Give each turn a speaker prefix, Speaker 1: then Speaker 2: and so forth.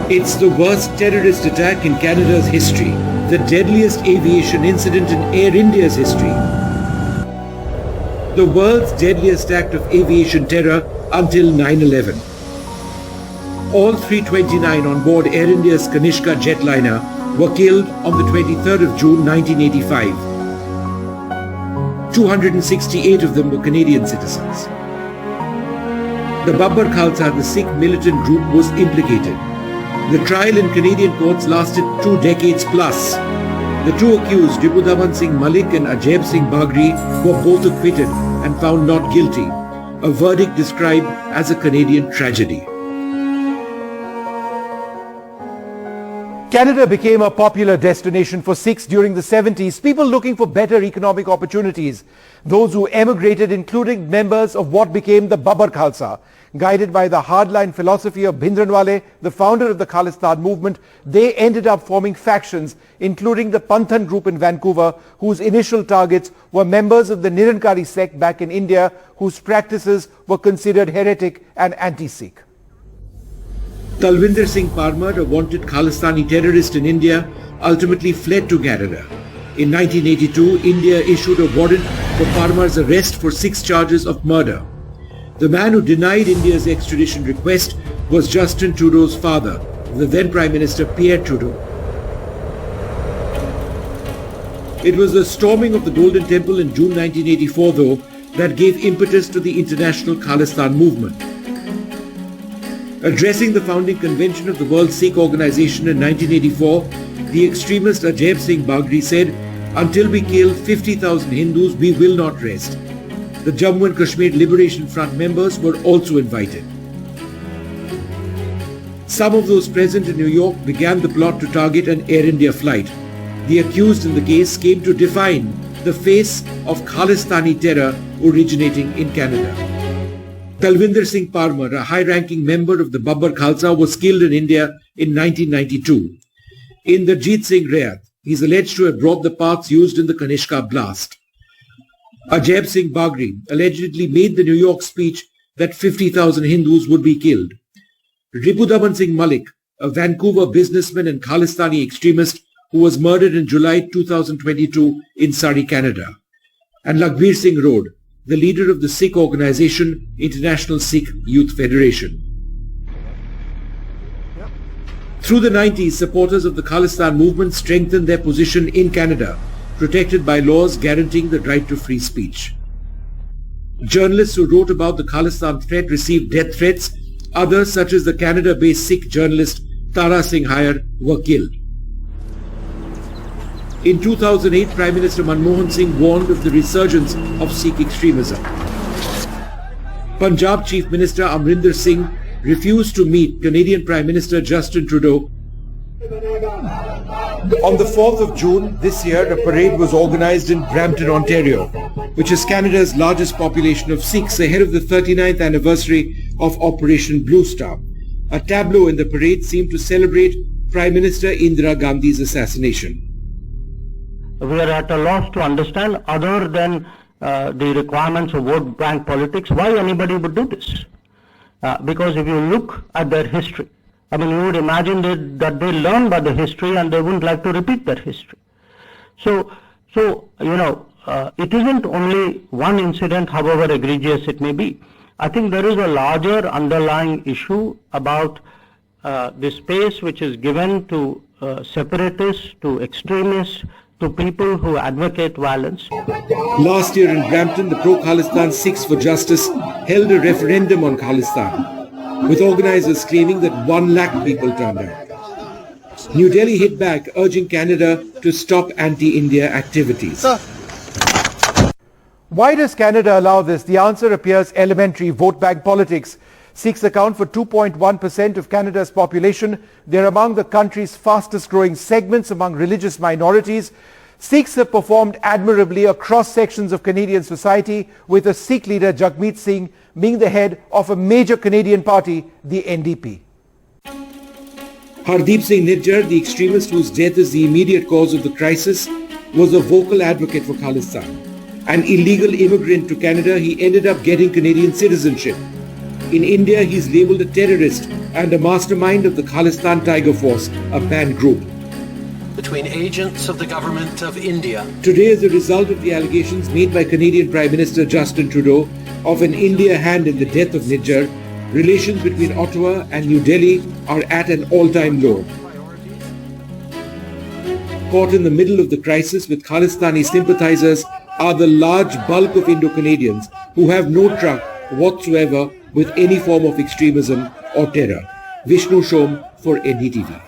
Speaker 1: It's the worst terrorist attack in Canada's history, the deadliest aviation incident in Air India's history. The world's deadliest act of aviation terror until 9/11. All 329 on board Air India's Kanishka jetliner were killed on the 23rd of June 1985. 268 of them were Canadian citizens. The Babbar Khalsa, the Sikh militant group, was implicated. The trial in Canadian courts lasted 2 decades plus. The two accused, Ripudaman Singh Malik and Ajay Singh Bagri, were both acquitted and found not guilty, a verdict described as a Canadian tragedy.
Speaker 2: Canada became a popular destination for Sikhs during the 70s, people looking for better economic opportunities. Those who emigrated including members of what became the Babbar Khalsa. Guided by the hardline philosophy of Bhindranwale, the founder of the Khalistani movement, they ended up forming factions, including the Panthan group in Vancouver, whose initial targets were members of the Nirankari sect back in India, whose practices were considered heretic and anti-Sikh.
Speaker 1: Talvinder Singh Parmar, a wanted Khalistani terrorist in India, ultimately fled to Canada. In 1982, India issued a warrant for Parmar's arrest for 6 charges of murder. The man who denied India's extradition request was Justin Trudeau's father, the then Prime Minister Pierre Trudeau. It was the storming of the Golden Temple in June 1984, though, that gave impetus to the international Khalistan movement. Addressing the founding convention of the World Sikh Organization in 1984, the extremist Ajay Singh Bagri said, "Until we kill 50,000 Hindus, we will not rest." The Jammu and Kashmir Liberation Front members were also invited. Some of those present in New York began the plot to target an Air India flight. The accused in the case came to define the face of Khalistani terror originating in Canada. Talvinder Singh Parmar, a high-ranking member of the Babbar Khalsa, was killed in India in 1992. In the Jeet Singh Riat, he is alleged to have brought the parts used in the Kanishka blast. Ajay Singh Bagri allegedly made the New York speech that 50,000 Hindus would be killed. Ripudaman Singh Malik, a Vancouver businessman and Khalistani extremist who was murdered in July 2022 in Surrey, Canada. And Lakhbir Singh Rode, the leader of the Sikh organization International Sikh Youth Federation. Through the 90s, supporters of the Khalistan movement strengthened their position in Canada, protected by laws guaranteeing the right to free speech. Journalists who wrote about the Khalistan threat received death threats. Others, such as the Canada-based Sikh journalist Tara Singh Haier, were killed. In 2008, Prime Minister Manmohan Singh warned of the resurgence of Sikh extremism. Punjab Chief Minister Amrinder Singh refused to meet Canadian Prime Minister Justin Trudeau. On the 4th of June this year, a parade was organized in Brampton, Ontario, which is Canada's largest population of Sikhs, ahead of the 39th anniversary of Operation Blue Star. A tableau in the parade seemed to celebrate Prime Minister Indira Gandhi's assassination.
Speaker 3: We are at a loss to understand, other than the requirements of vote bank politics, why anybody would do this. Because if you look at their history, I mean, you would imagine that they learn by the history and they wouldn't like to repeat that history. So it isn't only one incident, however egregious it may be. I think there is a larger underlying issue about the space which is given to separatists, to extremists, to people who advocate violence.
Speaker 1: Last year in Brampton, the pro-Khalistan Sikhs for Justice held a referendum on Khalistan, with organizers claiming that 1 lakh people turned out. New Delhi hit back, urging Canada to stop anti-India activities.
Speaker 2: Why does Canada allow this? The answer appears elementary: vote bank politics. Sikhs account for 2.1% of Canada's population. They're among the country's fastest growing segments among religious minorities. Sikhs have performed admirably across sections of Canadian society, with a Sikh leader, Jagmeet Singh, being the head of a major Canadian party, the NDP.
Speaker 1: Hardeep Singh Nijjar, the extremist whose death is the immediate cause of the crisis, was a vocal advocate for Khalistan. An illegal immigrant to Canada, he ended up getting Canadian citizenship. In India, he's labelled a terrorist and a mastermind of the Khalistani Tiger Force, a banned group.
Speaker 4: Between agents of the government of India.
Speaker 1: Today, as a result of the allegations made by Canadian Prime Minister Justin Trudeau of an India hand in the death of Nijjar, relations between Ottawa and New Delhi are at an all-time low. Caught in the middle of the crisis with Khalistani sympathizers are the large bulk of Indo-Canadians who have no truck whatsoever with any form of extremism or terror. Vishnu Shom for NDTV.